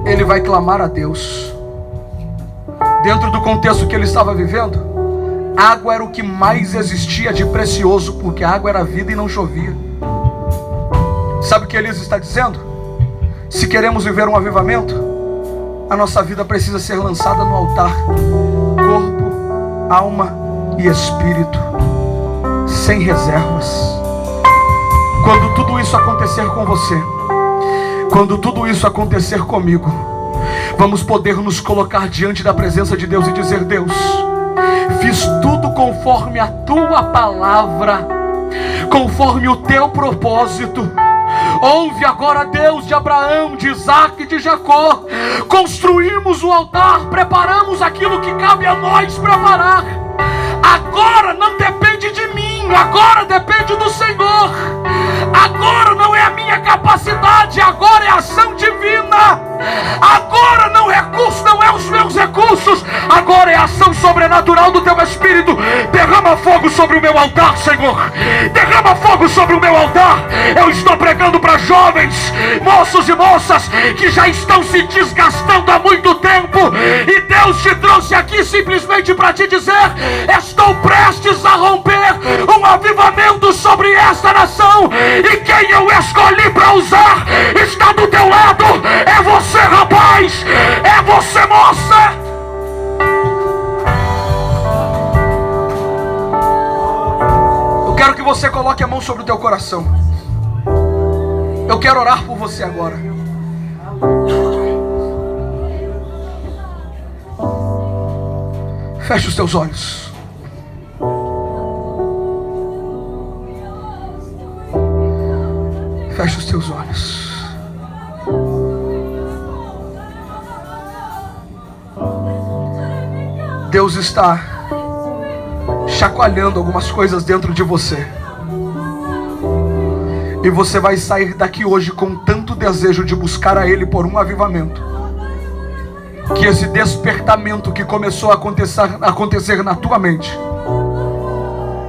ele vai clamar a Deus. Dentro do contexto que ele estava vivendo, água era o que mais existia de precioso, porque a água era vida e não chovia. Sabe o que Elias está dizendo? Se queremos viver um avivamento, A nossa vida precisa ser lançada no altar. Corpo, alma e espírito. Sem reservas. Quando tudo isso acontecer com você, quando tudo isso acontecer comigo, vamos poder nos colocar diante da presença de Deus e dizer: Deus, fiz tudo conforme a tua palavra, conforme o teu propósito. Ouve agora, Deus de Abraão, de Isaac e de Jacó. Construímos o altar, preparamos aquilo que cabe a nós preparar. Agora não depende de mim, agora depende do Senhor. Agora não é a minha capacidade, agora é a ação divina. Agora não é recurso, não é os meus recursos, agora é a ação sobrenatural do teu Espírito. Derrama fogo sobre o meu altar, Senhor. Derrama fogo sobre o meu altar. Eu estou pregando para jovens, moços e moças que já estão se desgastando há muito tempo, e Deus te trouxe aqui simplesmente para te dizer: estou prestes a romper um avivamento sobre esta nação, e quem eu escolhi para usar está do teu lado. É você, rapaz, é você, moça. Eu quero que você coloque a mão sobre o teu coração. Eu quero orar por você agora. Feche os teus olhos. Feche os teus olhos. Deus está chacoalhando algumas coisas dentro de você. E você vai sair daqui hoje com tanto desejo de buscar a Ele por um avivamento, que esse despertamento que começou a acontecer na tua mente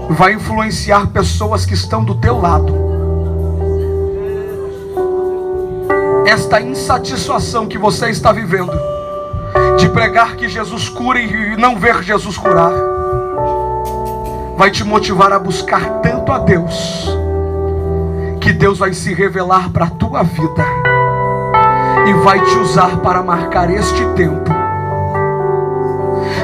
vai influenciar pessoas que estão do teu lado. Esta insatisfação que você está vivendo de pregar que Jesus cura e não ver Jesus curar, vai te motivar a buscar tanto a Deus, que Deus vai se revelar para a tua vida e vai te usar para marcar este tempo.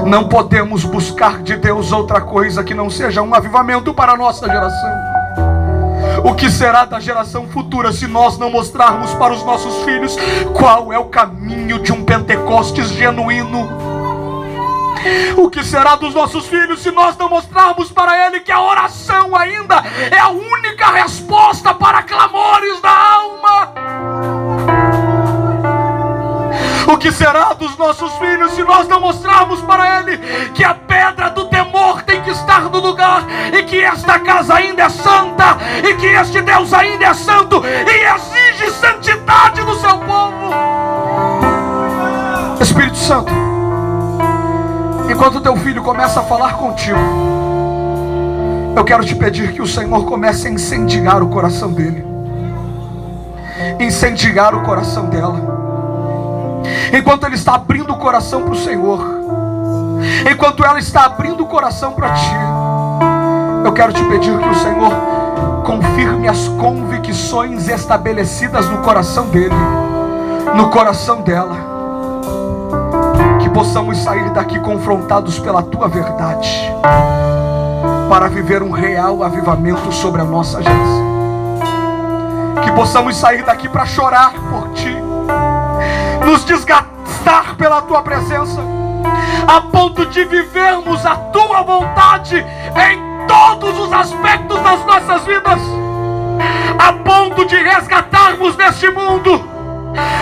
Não podemos buscar de Deus outra coisa que não seja um avivamento para a nossa geração. O que será da geração futura se nós não mostrarmos para os nossos filhos qual é o caminho de um Pentecostes genuíno? O que será dos nossos filhos se nós não mostrarmos para ele que a oração ainda é a única resposta para clamores da alma? O que será dos nossos filhos se nós não mostrarmos para ele que a pedra do temor tem que estar no lugar, e que esta casa ainda é santa, e que este Deus ainda é santo e exige santidade do seu povo? Espírito Santo, enquanto teu filho começa a falar contigo, eu quero te pedir que o Senhor comece a incendiar o coração dele, incendiar o coração dela. Enquanto ele está abrindo o coração para o Senhor, enquanto ela está abrindo o coração para ti, eu quero te pedir que o Senhor confirme as convicções estabelecidas no coração dele, no coração dela. Que possamos sair daqui confrontados pela tua verdade, para viver um real avivamento sobre a nossa geração. Que possamos sair daqui para chorar por ti, nos desgastar pela tua presença, a ponto de vivermos a tua vontade em todos os aspectos das nossas vidas, a ponto de resgatarmos neste mundo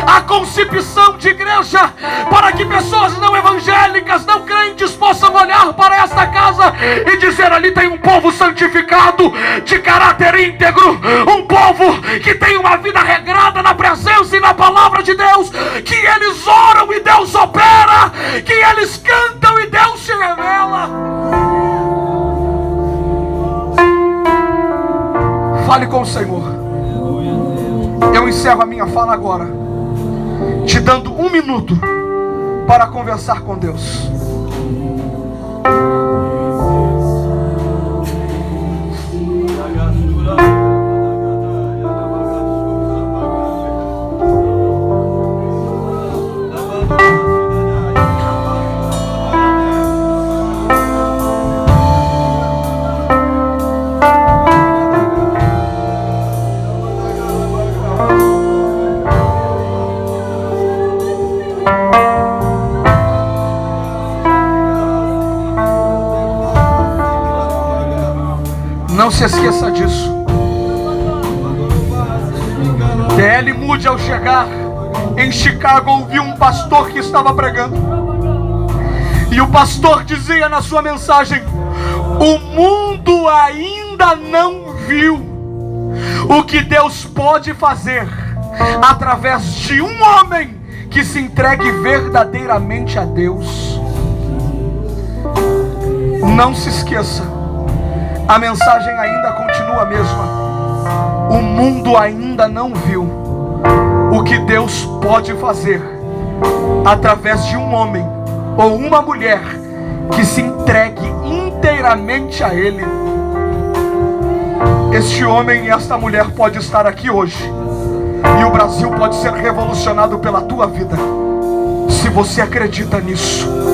a concepção de igreja, para que pessoas não evangélicas, não crentes, possam olhar para esta casa e dizer: ali tem um povo santificado, de caráter íntegro, um povo que tem uma vida regrada na presença e na palavra de Deus, que eles oram e Deus opera, que eles cantam e Deus se revela. Fale com o Senhor. Eu encerro a minha fala agora, te dando 1 minuto para conversar com Deus. se esqueça disso. D.L. Moody, ao chegar em Chicago, ouviu um pastor que estava pregando. E o pastor dizia na sua mensagem: o mundo ainda não viu o que Deus pode fazer através de um homem que se entregue verdadeiramente a Deus. Não se esqueça, a mensagem ainda continua a mesma. O mundo ainda não viu o que Deus pode fazer através de um homem ou uma mulher que se entregue inteiramente a Ele. Este homem e esta mulher pode estar aqui hoje, e o Brasil pode ser revolucionado pela tua vida, se você acredita nisso.